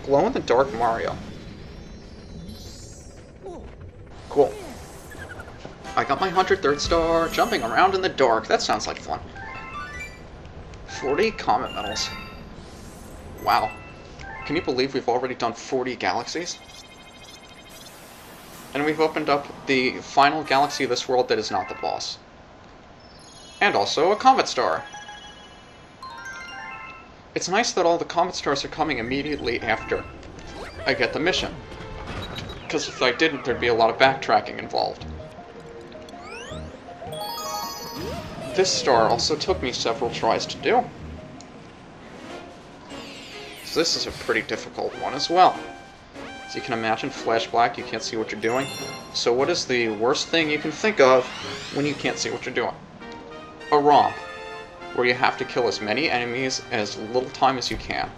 glow-in-the-dark Mario. Cool. I got my 103rd star, jumping around in the dark. That sounds like fun. 40 comet medals. Wow. Can you believe we've already done 40 galaxies? And we've opened up the final galaxy of this world that is not the boss. And also a comet star. It's nice that all the comet stars are coming immediately after I get the mission. Because if I didn't, there'd be a lot of backtracking involved. This star also took me several tries to do. So this is a pretty difficult one as well. As you can imagine, flash black, you can't see what you're doing. So what is the worst thing you can think of when you can't see what you're doing? A romp, where you have to kill as many enemies in as little time as you can.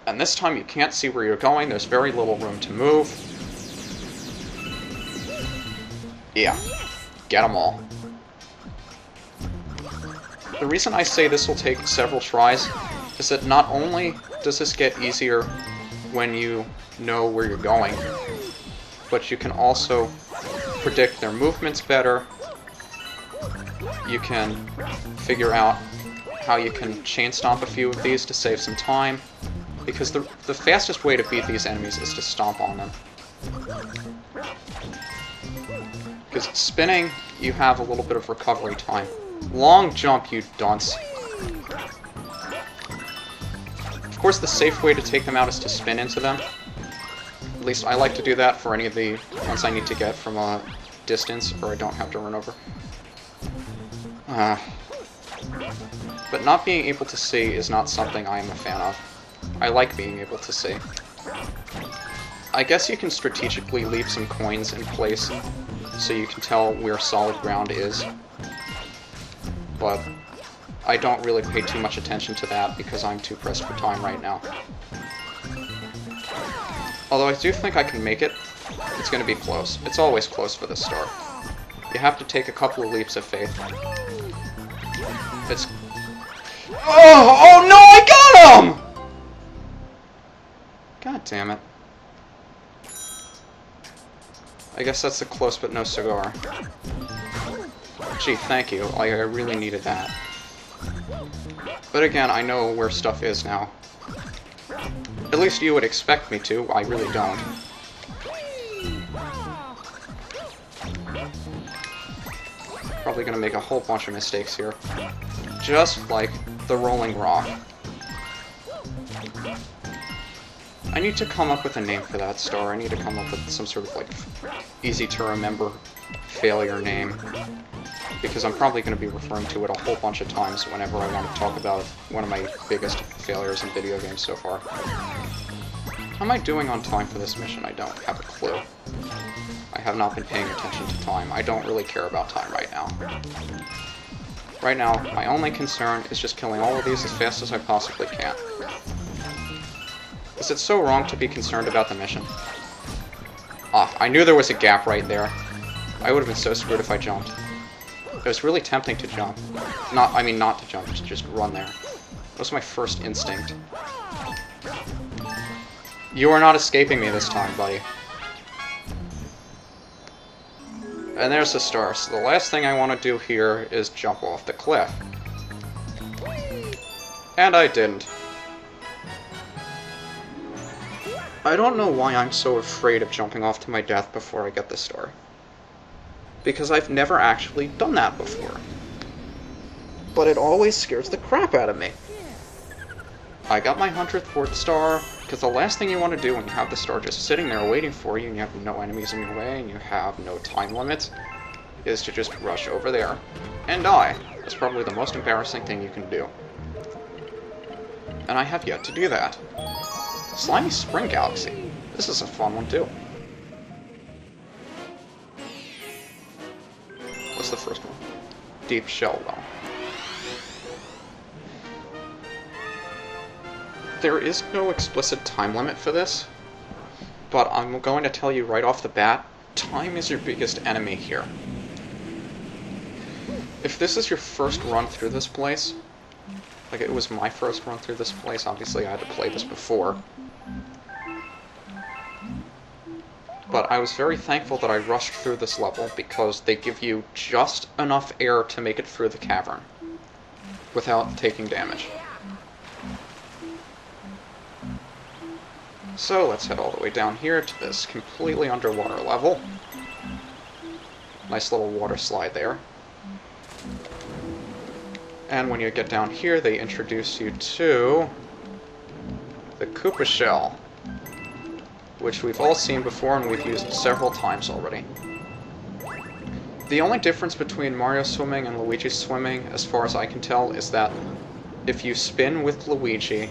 And this time you can't see where you're going, there's very little room to move. Yeah, get them all. The reason I say this will take several tries is that not only does this get easier when you know where you're going, but you can also predict their movements better. You can figure out how you can chain stomp a few of these to save some time, because the fastest way to beat these enemies is to stomp on them. Because spinning, you have a little bit of recovery time. Long jump, you dunce. Of course, the safe way to take them out is to spin into them. At least I like to do that for any of the ones I need to get from a distance, or I don't have to run over. But not being able to see is not something I am a fan of. I like being able to see. I guess you can strategically leave some coins in place so you can tell where solid ground is. But I don't really pay too much attention to that because I'm too pressed for time right now. Although I do think I can make it, it's going to be close. It's always close for this star. You have to take a couple of leaps of faith. It's... Oh no, I got him! God damn it. I guess that's a close but no cigar. Gee, thank you. I really needed that. But again, I know where stuff is now. At least you would expect me to. I really don't. Probably gonna make a whole bunch of mistakes here. Just like the rolling rock. I need to come up with a name for that star. I need to come up with some sort of, like, easy-to-remember failure name. Because I'm probably going to be referring to it a whole bunch of times whenever I want to talk about one of my biggest failures in video games so far. How am I doing on time for this mission? I don't have a clue. I have not been paying attention to time. I don't really care about time right now. Right now, my only concern is just killing all of these as fast as I possibly can. Is it so wrong to be concerned about the mission? Ah, I knew there was a gap right there. I would have been so screwed if I jumped. It was really tempting to jump. Not to jump, just run there. That was my first instinct. You are not escaping me this time, buddy. And there's the star. So the last thing I want to do here is jump off the cliff. And I didn't. I don't know why I'm so afraid of jumping off to my death before I get the star. Because I've never actually done that before. But it always scares the crap out of me. I got my 104th star, because the last thing you want to do when you have the star just sitting there waiting for you, and you have no enemies in your way, and you have no time limits, is to just rush over there and die. That's probably the most embarrassing thing you can do. And I have yet to do that. Slimy Spring Galaxy. This is a fun one, too. What's the first one? Deep Shale Well. There is no explicit time limit for this, but I'm going to tell you right off the bat, time is your biggest enemy here. If this is your first run through this place, like it was my first run through this place, obviously I had to play this before, but I was very thankful that I rushed through this level because they give you just enough air to make it through the cavern without taking damage. So let's head all the way down here to this completely underwater level. Nice little water slide there. And when you get down here, they introduce you to the Koopa Shell, which we've all seen before and we've used several times already. The only difference between Mario swimming and Luigi swimming, as far as I can tell, is that if you spin with Luigi,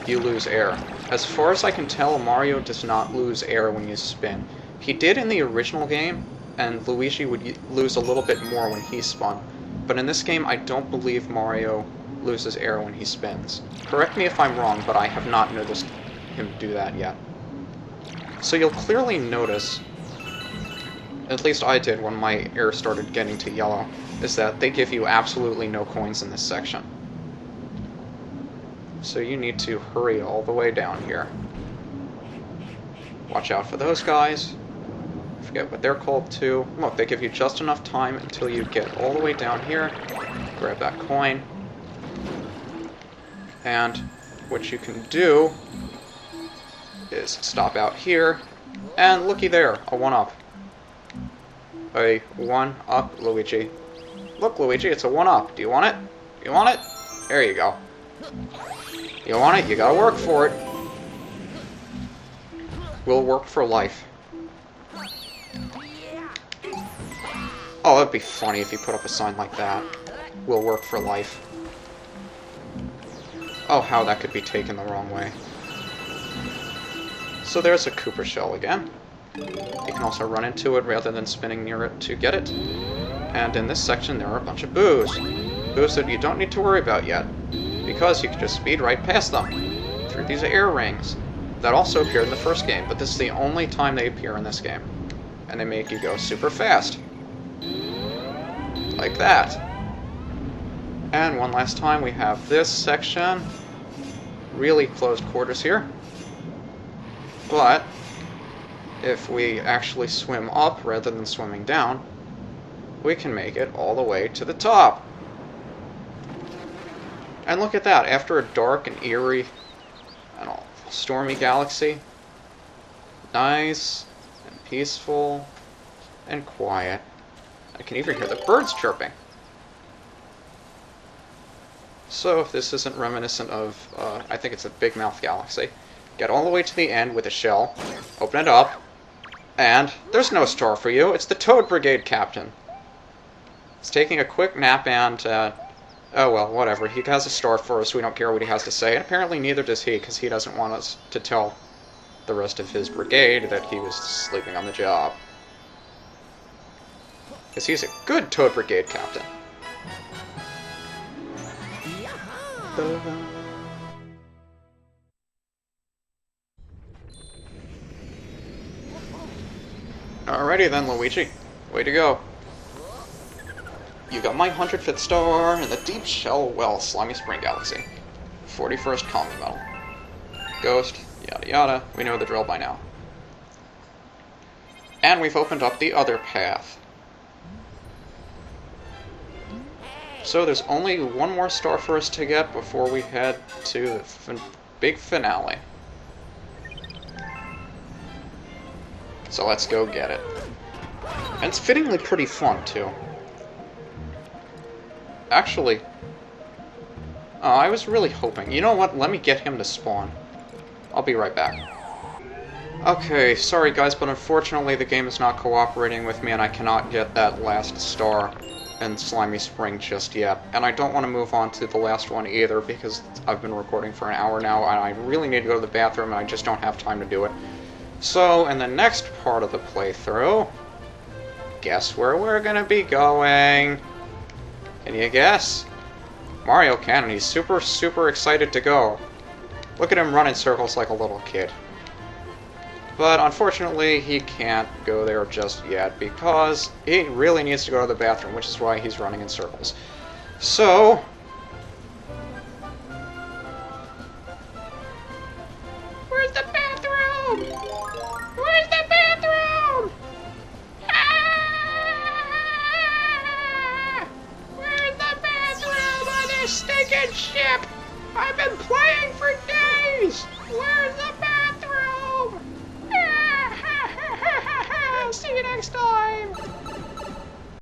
you lose air. As far as I can tell, Mario does not lose air when you spin. He did in the original game, and Luigi would lose a little bit more when he spun. But in this game, I don't believe Mario loses air when he spins. Correct me if I'm wrong, but I have not noticed him do that yet. So you'll clearly notice, at least I did when my air started getting to yellow, is that they give you absolutely no coins in this section. So you need to hurry all the way down here. Watch out for those guys. Forget what they're called too. Look, they give you just enough time until you get all the way down here. Grab that coin. And what you can do is stop out here. And looky there, a 1-up. A 1-up Luigi. Look, Luigi, it's a 1-up. Do you want it? You want it? There you go. You want it? You gotta work for it. Will work for life. Oh, that'd be funny if you put up a sign like that. Will work for life. Oh, how that could be taken the wrong way. So there's a Koopa Shell again. You can also run into it rather than spinning near it to get it. And in this section there are a bunch of boos. Boos that you don't need to worry about yet, because you can just speed right past them through these air rings that also appeared in the first game, but this is the only time they appear in this game. And they make you go super fast. Like that. And one last time we have this section. Really closed quarters here. But if we actually swim up rather than swimming down, we can make it all the way to the top. And look at that, after a dark and eerie and stormy galaxy, nice and peaceful and quiet. I can even hear the birds chirping. So if this isn't reminiscent of, I think it's a Big Mouth Galaxy, get all the way to the end with a shell, open it up, and there's no star for you. It's the Toad Brigade Captain. He's taking a quick nap and, oh well, whatever. He has a star for us, we don't care what he has to say, and apparently neither does he, because he doesn't want us to tell the rest of his brigade that he was sleeping on the job. Because he's a good Toad Brigade Captain. Alrighty then, Luigi. Way to go. You got my 105th star in the Deep Shell Well Slimy Spring Galaxy. 41st Combi Medal. Ghost, yada yada. We know the drill by now. And we've opened up the other path. So there's only one more star for us to get before we head to the big finale. So let's go get it. And it's fittingly pretty fun, too. Actually, I was really hoping. You know what? Let me get him to spawn. I'll be right back. Okay, sorry guys, but unfortunately the game is not cooperating with me and I cannot get that last star in Slimy Spring just yet. And I don't want to move on to the last one either because I've been recording for an hour now and I really need to go to the bathroom and I just don't have time to do it. So, in the next part of the playthrough, guess where we're gonna be going? Can you guess? Mario can, and he's super, super excited to go. Look at him run in circles like a little kid. But unfortunately, he can't go there just yet because he really needs to go to the bathroom, which is why he's running in circles. So, where's the bathroom? Where's the bathroom? stinking ship! I've been playing for days! Where's the